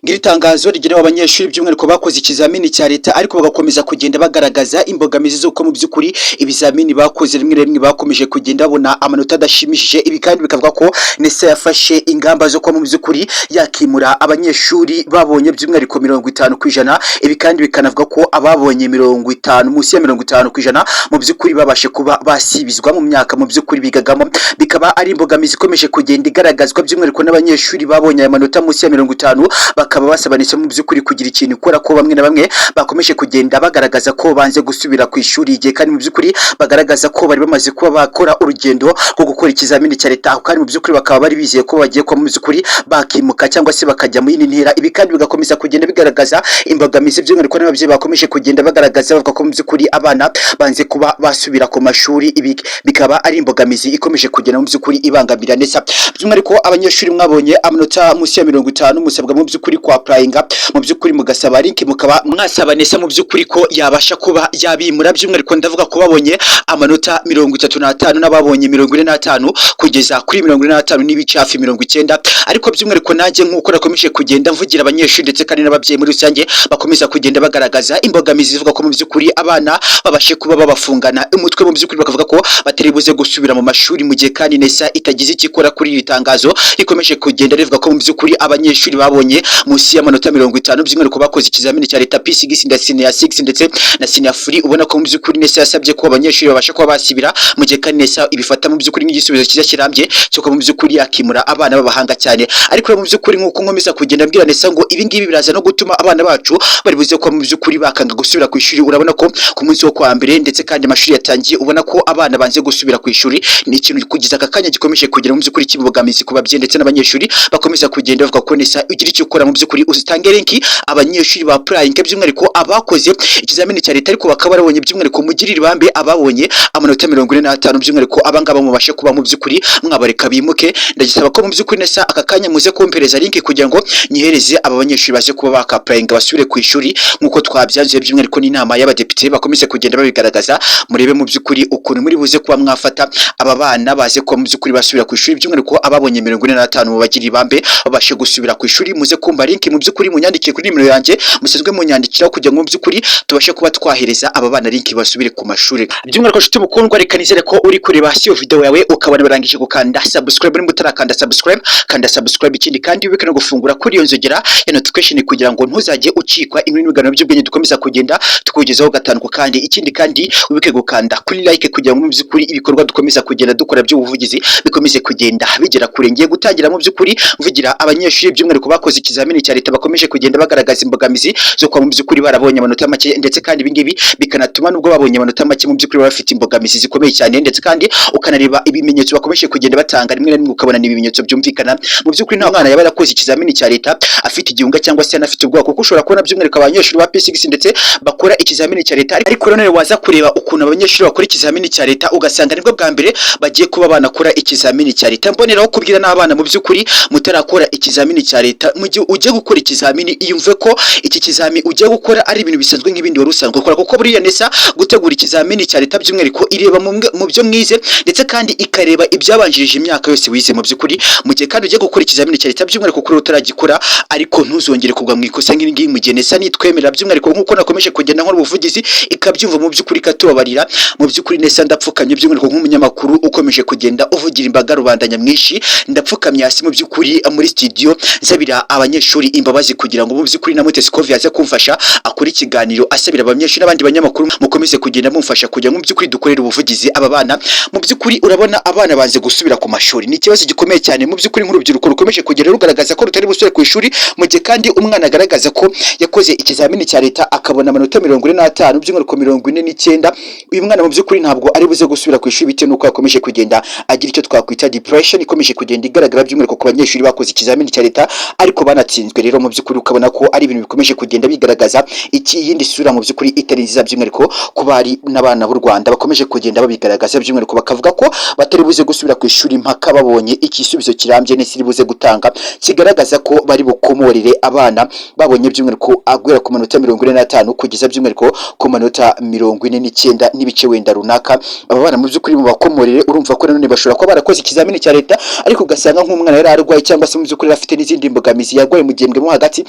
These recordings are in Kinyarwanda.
Ngiri tangazo rigenewe abanyeshuri by'umwihariko bakoze ikizamini cya leta ariko bagakomeza kugenda bagaragaza imbogamizi z'uko mu by'ukuri ibizamini bakoze rimwe na rimwe bakomeje kugenda babona amanota adashimishije. Ibi kandi bikavuga ko NESA yafashe ingamba zo kuba mu by'ukuri yakimura abanyeshuri babonye by'umwihariko 50%. Ibi kandi bikanavuga ko ababonye 50 munsi ya 50% mu by'ukuri babashe kuba basibizwa mu myaka mu by'ukuri bigagamo. Bikaba ari imbogamizi ikomeje kugenda igaragazwa by'umwihariko n'abanyeshuri babonye aya manota munsi ya 50, bakaba basabanitse mu by'ukuri kugira ikintu ukora ko bamwe na bamwe bakomeje kugenda bagaragaza ko banze gusubira ku ishuri igihe kandi mu by'ukuri bagaragaza ko bari bamaze kuba bakora urugendo rwo gukora ikizamini cya leta kandi mu by'ukuri bakaba bari bizeye ko bagiye kuba mu by'ukuri bakimuka cyangwa se bakajya mu yindi ntera. Ibi kandi bigakomeza kugenda bigaragaza imbogamizi by'umwihariko n'ababyeyi bakomeje kugenda bagaragaza bavuga ko mu by'ukuri abana banze kuba basubira ku mashuri. Ibi bikaba ari imbogamizi ikomeje kugenda mu by'ukuri ibangamira NESA. By'umwihariko abanyeshuri mwabonye amanota munsi ya 50 musabwa mu by'ukuri kwa applyinga mu by'ukuri mugasaba link mukaba mwasaba NESA mu by'ukuri ko yabasha kuba yabimura. By'umwihariko ndavuga ko babonye amanota 35 n'ababonye 45 kugeza kuri 45 n'ibice hafi 90. Ariko by'umwihariko nanjye nk'uko nakomeje kugenda mvugira abanyeshuri ndetse kandi n'ababyeyi muri rusange bakomeza kugenda bagaragaza imbogamizi zivuga ko mu by'ukuri abana babashe kuba babafungana umutwe mu by'ukuri bakavuga ko batari buze gusubira mu mashuri mu gihe kandi NESA itagize ikikora kuri iri tangazo rikomeje kugenda rivuga ko mu by'ukuri abanyeshuri babonye munsi y'amanota 50 by'umwihariko bakoze ikizamini cya leta P6 ndetse na 6 ndetse na senior free. Ubona ko mu by'ukuri NESA yasabye ko abanyeshuri babasha kuba basibira mu gihe kandi NESA ibifata mu by'ukuri nk'igisubizo cyiza kirambye cyo ko mu by'ukuri yakimura abana babahanga cyane. Ariko mu by'ukuri nk'uko nkomeza kugenda mbwira NESA ngo ibi ngibi biraza no gutuma abana bacu bari buze ko mu by'ukuri bakanga gusubira ku ishuri. Urabona ko ku munsi wo kwa mbere ndetse kandi amashuri yatangiye ubona ko abana banze gusubira ku ishuri. Ni ikintu kugiza akakanya gikomeje kugira mu by'ukuri kibogamizi ku babyeyi ndetse n'abanyeshuri bakomeza kugenda bavuga ko NESA ugira icyo ukora mu by'ukuri uzitange link abanyeshuri ba applying by'umwihariko abakoze ikizamini cya leta ariko bakaba barabonye by'umwihariko mugirira bambe ababonye amanota 45 by'umwihariko abangaba mubashe kuba mu by'ukuri mwabareka bimuke. Ndagisaba ko mu by'ukuri NESA akakanya muze kumpereza link kugira ngo nyihereze aba banyeshuri baze kuba baka applying basubire ku ishuri nkuko twabyanzuye by'umwihariko n'inama y'abadepite bakomeze kugenda babigaragaza. Murebe mu by'ukuri ukuntu muri buze kuba mwafata aba bana baze kuba mu by'ukuri basubira ku ishuri by'umwihariko ababonye 45 mu bagirira bambe babashe gusubira ku ishuri. Muze kumva link mu by'ukuri munyandikiye kuri nimero yanjye musezwe munyandikira kugira ngo mu by'ukuri tubashe kuba twahereza aba bana link basubire ku mashuri. By'umwihariko nshuti mukundwa reka nizere ko uri kureba hasi yo video yawe ukabona barangije gukanda subscribe muri mutarakanda subscribe kanda subscribe. Ikindi kandi wibike no gufungura kuri iyo nzogera ya notification kugira ngo ntuzajye ucikwa inkuru n'ibiganiro by'ubwenge dukomeza kugenda tukugezaho gatanu ku kandi. Ikindi kandi wibike gukanda kuri like kugira ngo mu by'ukuri ibikorwa dukomeza kugenda dukora by'ubuvugizi bikomeze kugenda bigera kure. Ngiye gutangira mu by'ukuri mvugira abanyeshuri by'umwihariko bakoze ikizamini cya leta bakomeje kugenda bagaragaza imbogamizi zo kwa mu by'ukuri barabonye amanota make ndetse kandi ibingibi bikanatuma nubwo babonye amanota make mu by'ukuri bafite imbogamizi zikomeye cyane ndetse kandi ukanareba ibimenyetso bakomeje kugenda batanga rimwe na rimwe ukabona n'ibimenyetso byumvikana. Mu by'ukuri nta mwana yaba yarakoze ikizamini cya leta afite igihunga cyangwa se anafite ubwoba kuko ushobora kubona by'umwihariko abanyeshuri ba P6 ndetse bakora ikizamini cya leta ariko none waza kureba ukuntu abanyeshuri bakora ikizamini cya leta ugasanga nibwo bwa mbere bagiye kuba banakora ikizamini cya leta. Mboneraho kubwira n'abana mu by'ukuri mutarakora ikizamini cya leta mu gihe ugiye gukora ikizamini iyumve ko iki kizamini ugiye gukora ari ibintu bisanzwe nk'ibindi wari usanzwe gukora kuko buriya NESA gutegura ikizamini cya leta by'umwihariko ireba mu byo mwize ndetse kandi ikareba ibyabanjirije imyaka yose wize mu by'ukuri. Mu gihe kandi ugiye gukora ikizamini cya leta by'umwihariko kuri utaragikora ariko ntuzongere kugwa mu ikosa nk'iri mu gihe NESA nitwemerera by'umwihariko nk'uko nakomeje kugenda nkora ubuvugizi ikabyumva mu by'ukuri katubabarira. Mu by'ukuri NESA ndapfukamye by'umwihariko nk'umunyamakuru ukomeje kugenda uvugira imbaga rubanda nyamwinshi ndapfukamye hasi mu by'ukuri muri studio nsabira abanyeshuri imbabazi kugira ngo mu by'ukuri na Mutesi Covid yaze kumfasha akora ikiganiro asabira abanyeshuri n'abandi banyamakuru mukomeze kugenda mumfasha kugira ngo mu by'ukuri dukorere ubuvugizi aba bana. Mu by'ukuri urabona abana banze gusubira ku mashuri ni ikibazo gikomeye cyane mu by'ukuri nk'urubyiruko rukomeje kugenda rugaragaza ko rutari busubire ku ishuri mu gihe kandi umwana agaragaza ko yakoze ikizamini cya leta akabona amanota 45 by'umwihariko 49. Uyu mwana mu by'ukuri ntabwo ari buze gusubira ku ishuri bitewe n'uko yakomeje kugenda agira icyo twakwita depression ikomeje kugenda igaragara by'umwihariko ku banyeshuri bakoze ikizamini cya leta ariko banatsinzwe. Rero mu by'ukuri ukabona ko ari ibintu bikomeje kugenda bigaragaza yindi sura mu by'ukuri itari nziza by'umwihariko ku bari n'abana b'u Rwanda bakomeje kugenda babigaragaza by'umwihariko bakavuga ko batari buze gusubira ku ishuri mpaka babonye igisubizo kirambye NESA buze gutanga kigaragaza ko bari bukomorere abana babonye by'umwihariko agwera ku manota 45 kugeza by'umwihariko ku manota 49 n'ibice wenda runaka. Aba bana mu by'ukuri mu bakomorere urumva ko none bashobora kuba barakoze ikizamini cya leta ariko ugasanga nk'umwana yari arwaye cyangwa se mu by'ukuri afite n'izindi mbogamizi yarwaye mu gihembwe mo hagati.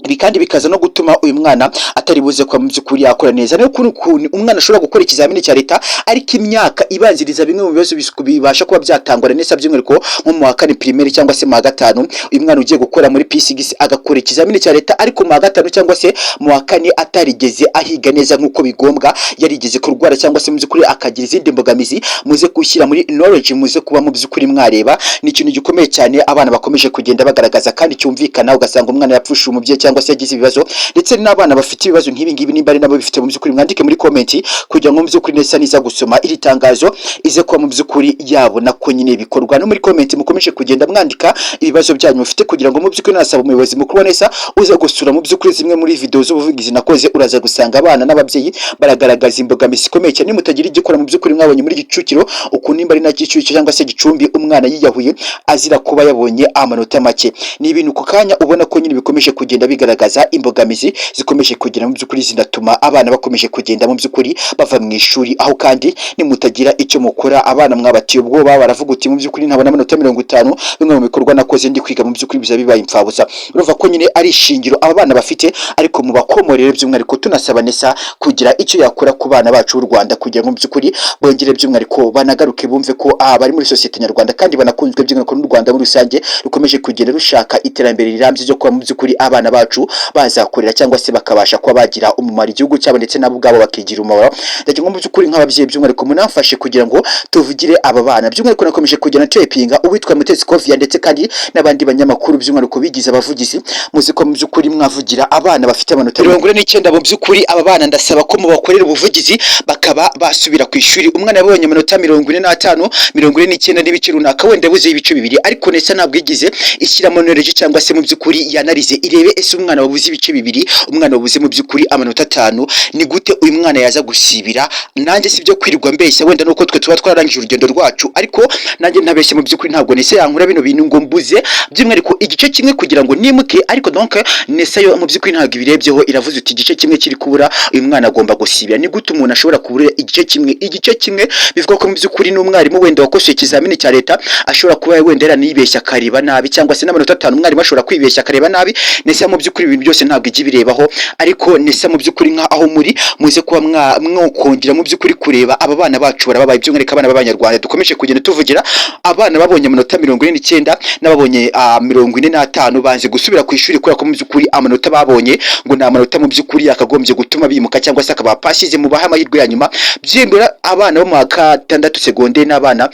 Ibi kandi bikaza no gutuma uyu mwana atari buze kwa mu by'ukuri yakora neza. Nayo kuntu umwana ashobora gukora ikizamini cya leta ariko imyaka ibanziriza bimwe mu bibazo bibasha kuba byatangwa neza by'umwihariko nko mu wa kane primaire cyangwa se mu wa gatanu, uyu mwana ugiye gukora muri P6 agakora ikizamini cya leta ariko mu wa gatanu cyangwa se mu wa kane atarigeze ahiga neza nk'uko bigombwa, yarigeze kurwara cyangwa se mu by'ukuri akagira izindi mbogamizi, muze gushyira muri knowledge, muze kuba mu by'ukuri mwareba. Ni ikintu gikomeye cyane abana bakomeje kugenda bagaragaza kandi cyumvikana, ugasanga umwana yapfushije umubyeyi cyangwa se yagize ibibazo, ndetse n'abana bafite ibibazo nk'ibi ngibi nimba ari nabo bifite mu by'ukuri mwandike muri comment kugira ngo mu by'ukuri nesa niza gusoma iri tangazo ize kuba mu by'ukuri yabona ko nyine bikorwa. No muri comment mukomeje kugenda mwandika ibibazo byanyu mufite kugira ngo mu by'ukuri nasaba umuyobozi mukuru wa nesa uza gusura mu by'ukuri zimwe muri video z'ubuvugizi nakoze, uraza gusanga abana n'ababyeyi baragaragaza imbogamizi ikomeye cyane. Mutagira igikora mu by'ukuri mwabonye muri Gicukiro ukuntu nimba ari na Gicukiro cyangwa se Gicumbi umwana yiyahuye azira kuba yabonye amanota make. Ni ibintu ku kanya ubona ko nyine bikomeje kugenda bigaragaza imbogamizi zikomeje kugira mu by'ukuri zinatuma abana bakomeje kugenda mu by'ukuri bava mu ishuri. Aho kandi nimutagira icyo mukora abana mwabatiye ubwoba baravuga uti mu by'ukuri ntabona amanota 50, bimwe mu bikorwa nakoze ndi kwiga mu by'ukuri biza bibaye impfabusa. Urumva ko nyine ari ishingiro aba bana bafite, ariko mu bakomorere by'umwihariko tunasaba nesa kugira icyo yakora ku bana bacu b'u Rwanda kugira mu by'ukuri bongere by'umwihariko banagaruke bumve ko bari muri societe nyarwanda kandi banakunzwe by'umwihariko n'u Rwanda muri rusange rukomeje kugenda rushaka iterambere rirambye ryo kuba mu by'ukuri abana bacu bazakorera cyangwa se bakabasha kuba bagira umumaro igihugu cyabo ndetse nabo ubwabo bakigira umumaro. Ndagira ngo mu by'ukuri nk'ababyeyi by'umwihariko munamfashe kugira ngo tuvugire aba bana. By'umwihariko nakomeje kugenda tapinga uwitwa Mutesi Kovia ndetse kandi n'abandi banyamakuru by'umwihariko bigize abavugizi, muzi ko mu by'ukuri mwavugira abana bafite amanota 49. Mu by'ukuri aba bana ndasaba ko mubakorera ubuvugizi bakaba basubira ku ishuri. Umwana yabonye amanota 45, 49 n'ibice runaka, wenda buze ibice bibiri, ariko nesa ntabwo igize ishyiramo knowledge cyangwa se mu by'ukuri yanarize irebe ese umwana wabuze ibice bibiri, umwana wabuze mu by'ukuri amanota 5, ni gute uyu mwana yaza gusibira? Nanjye si byo kwirirwa mbeshya, wenda nuko twe tuba twararangije urugendo rwacu, ariko nanjye ntabeshye mu by'ukuri ntabwo nese yankura bino bintu ngo mbuze by'umwihariko igice kimwe kugira ngo nimuke. Ariko donc nese yo mu by'ukuri ntabwo ibirebyeho, iravuze uti igice kimwe kiri kubura, uyu mwana agomba gusibira. Ni gute umuntu ashobora kubura igice kimwe? Igice kimwe bivuga ko mu by'ukuri n'umwarimu wenda wakosoye ikizamini cya leta ashobora kuba wenda yaranibeshya akareba nabi, cyangwa se n'amanota 5 umwarimu ashobora kwibeshya akareba nabi. Nese mu by'ukuri ibintu byose ntabwo igi birebaho, ariko nese mu by'ukuri nka aho muri muze kuba mwokongera mu by'ukuri kureba aba bana bacu barababaye, by'umwihariko abana b'Abanyarwanda dukomeje kugenda tuvugira. Abana babonye amanota 49 n'ababonye 45 banze gusubira ku ishuri kubera ko mu by'ukuri amanota babonye ngo nta manota mu by'ukuri yakagombye gutuma bimuka cyangwa se akaba pasize mu baha amahirwe ya nyuma. Byimbura abana bo mu wa 6 segonderi n'abana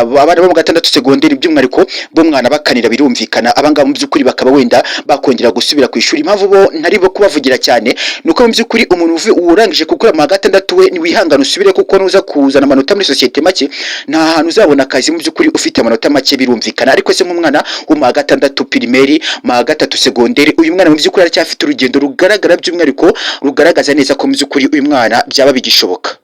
bo mu 6 segonderi by'umwihariko bo mwana bakanira birumvikana, abangaba mu by'ukuri bakaba wenda bakongera gusubira ku ishuri. Impamvu bo ntari bo kubavugira cyane nuko mu by'ukuri umuntu urangije gukora mu 6 we wihangana usubire, kuko nuza kuzana amanota muri societe make nta hantu uzabona akazi mu by'ukuri ufite amanota make birumvikana. Ariko se nk'umwana wo mu 6 primaire, mu 3 segonderi, uyu mwana mu by'ukuri aracyafite urugendo rugaragara by'umwihariko rugaragaza neza ko mu by'ukuri uyu mwana byaba bigishoboka.